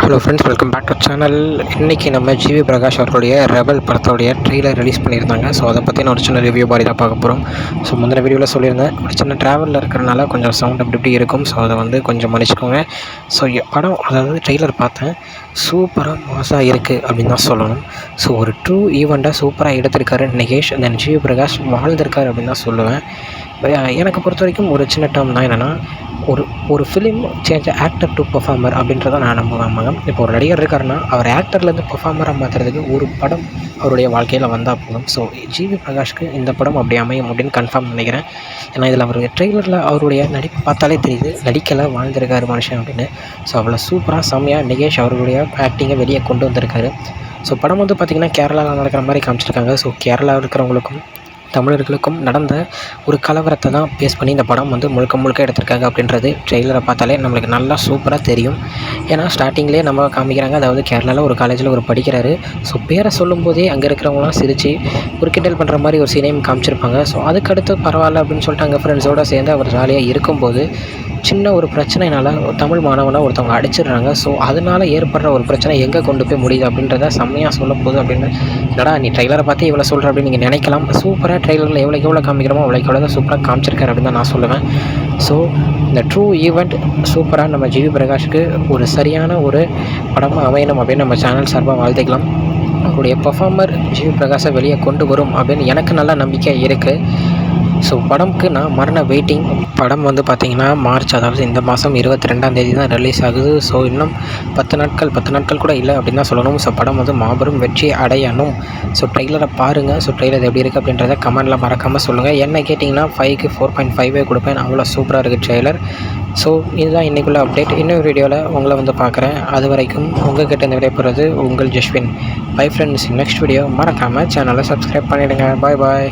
Hello friends, welcome back to channel. இன்றைக்கி நம்ம GV Prakash அவர்களுடைய ரெபல் படத்தோடைய ட்ரெய்லர் ரிலீஸ் பண்ணியிருந்தாங்க. ஸோ அதை பற்றின ஒரு சின்ன ரிவ்யூ மாதிரி தான் பார்க்க போகிறோம். ஸோ முந்தின வீடியோவில் சொல்லியிருந்தேன், ஒரு சின்ன ட்ராவலில் இருக்கிறனால கொஞ்சம் சவுண்ட் அப்படி இருக்கும். ஸோ அதை கொஞ்சம் மன்னிச்சுக்கோங்க. ஸோ படம் அதாவது ட்ரெய்லர் பார்த்தேன், சூப்பராக மாசாக இருக்குது அப்படின்னு தான் சொல்லணும். ஸோ ஒரு ட்ரூ ஈவெண்ட்டாக சூப்பராக எடுத்திருக்காரு நகேஷ், தென் ஜிவி பிரகாஷ் வாழ்ந்திருக்காரு அப்படின்னு தான் சொல்லுவேன். எனக்கு பொறுத்த வரைக்கும் ஒரு சின்ன டேர்ம் தான் என்னென்னா, ஒரு film change actor to performer அப்படின்றத நான் நம்புவேன். இப்போ ஒரு நடிகர் இருக்காருன்னா அவர் ஆக்டர்லேருந்து பெர்ஃபார்மராக மாற்றுறதுக்கு ஒரு படம் அவருடைய வாழ்க்கையில் வந்தால் போதும். ஸோ ஜிவி பிரகாஷ்க்கு இந்த படம் அப்படி அமையும் அப்படின்னு கன்ஃபார்ம் நினைக்கிறேன். ஏன்னா இதில் அவருடைய ட்ரெய்லரில் அவருடைய நடிப்பு பார்த்தாலே தெரியுது, நடிக்கலை வாழ்ந்திருக்காரு மனுஷன் அப்படின்னு. ஸோ அவ்வளோ சூப்பராக செம்மையாக நகேஷ் அவருடைய ஆக்டிங்கை வெளியே கொண்டு வந்திருக்காரு. ஸோ படம் பார்த்திங்கன்னா கேரளாவில் நடக்கிற மாதிரி காமிச்சிருக்காங்க. ஸோ கேரளாவில் இருக்கிறவங்களுக்கும் தமிழர்களுக்கும் நடந்த ஒரு கலவரத்தை தான் பேஸ் பண்ணி இந்த படம் முழுக்க எடுத்திருக்காங்க அப்படின்றது ட்ரெய்லரை பார்த்தாலே நம்மளுக்கு நல்லா சூப்பராக தெரியும். ஏன்னா ஸ்டார்டிங்லேயே நம்ம காமிக்கிறாங்க, அதாவது கேரளாவில் ஒரு காலேஜில் ஒரு படிக்கிறாரு. ஸோ பேரை சொல்லும்போதே அங்கே இருக்கிறவங்களாம் சிரித்து ஒரு கிண்டல் பண்ணுற மாதிரி ஒரு சீனையும் காமிச்சிருப்பாங்க. ஸோ அதுக்கடுத்து பரவாயில்ல அப்படின்னு சொல்லிட்டு அங்கே ஃப்ரெண்ட்ஸோடு சேர்ந்து அவர் ஜாலியாக இருக்கும்போது சின்ன ஒரு பிரச்சனைனால ஒரு தமிழ் மாணவனை ஒருத்தவங்க அடிச்சிடுறாங்க. ஸோ அதனால் ஏற்படுற ஒரு பிரச்சனை எங்கே கொண்டு போய் முடியுது அப்படின்றத செம்மையாக சொல்ல போகுது அப்படின்னு. என்னடா நீ ட்ரெய்லரை பார்த்து இவ்வளோ சொல்கிற அப்படின்னு நீங்கள் நினைக்கலாம். சூப்பராக ட்ரெய்லரில் எவ்வளோ காமிக்கிறோமோ அவ்வளோ தான் சூப்பராக காமிச்சிருக்காரு அப்படின்னு தான் நான் சொல்லுவேன். ஸோ இந்த ட்ரூ ஈவெண்ட் சூப்பராக நம்ம ஜிவி பிரகாஷுக்கு ஒரு சரியான ஒரு படமாக அமையணும் அப்படின்னு நம்ம சேனல் சார்பாக வாழ்த்துக்கலாம். அவருடைய பர்ஃபார்மர் ஜிவி பிரகாஷை வெளியே கொண்டு வரும் அப்படின்னு எனக்கு நல்ல நம்பிக்கை இருக்குது. ஸோ படம்க்கு நான் மரண வெயிட்டிங். படம் பார்த்திங்கன்னா மார்ச், அதாவது இந்த மாதம் 22ஆம் தான் ரிலீஸ் ஆகுது. ஸோ இன்னும் 10 நாட்கள் கூட இல்லை அப்படின்னு தான் சொல்லணும். ஸோ படம் மாபெரும் வெற்றி அடையணும். ஸோ ட்ரெய்லரை பாருங்கள். ஸோ ட்ரெய்லர் எப்படி இருக்குது அப்படின்றத கமெண்டில் மறக்காமல் சொல்லுங்கள். என்ன கேட்டிங்கன்னா 5க்கு 4.5 கொடுப்பேன். அவ்வளோ சூப்பராக இருக்குது ட்ரெய்லர். ஸோ இதுதான் இன்றைக்குள்ள அப்டேட். இன்னொரு வீடியோவில் உங்களை பார்க்குறேன். அது வரைக்கும் உங்கள் கிட்ட இந்த விடைபெறுவது உங்கள் Jaswin. Bye friends. Next video மறக்காமல் சேனலை சப்ஸ்கிரைப் பண்ணிவிடுங்க. பாய்.